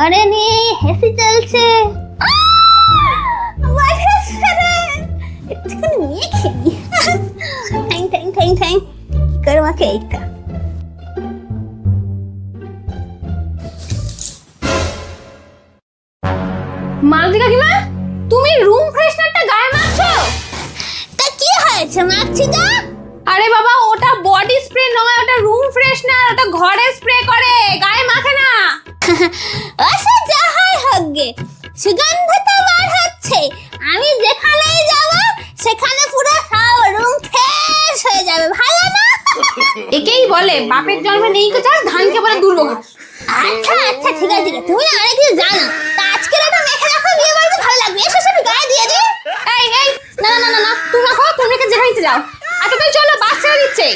আরে নে হেসে চলছে। একটুখানি নিয়ে খেলি। ঠ্যাং ঠ্যাং ঠ্যাং ঠ্যাং করে মাকে এইটা। মালতী কাকিমা, তুমি রুম ফ্রেশনারটা গায়ে মাখছো? তা কি হয়েছে, মাখছি তো। আরে বাবা, ওটা বডি স্প্রে নয়, ওটা রুম ফ্রেশনার, ওটা ঘরে স্প্রে করে, গায়ে মাখে না। ওসব যা হয় হোক গে, সুগন্ধটা বার হচ্ছে। আমি যেখানেই যাব সেখানে পুরো সব রুম ফ্রেশ হয়ে যাবে, ভালো না? একেই বলে বাপের জন্মে নেই তো চাষ, ধানকে বলে দুর্গা ঘাস। আচ্ছা আচ্ছা, ঠিক আছে ঠিক আছে, তুমি না অনেক কিছু জানো। তা আজকে একটা মেখে রাখো, বিয়ে বাড়িতে ভালো লাগবে। এসো সব গায়ে দিয়ে দিই। এই এই, না না না না, তুমি রাখো, তুমি রেখে যেখানে যাও। আচ্ছা তাই চলো, বাস ছেড়ে দিচ্ছে।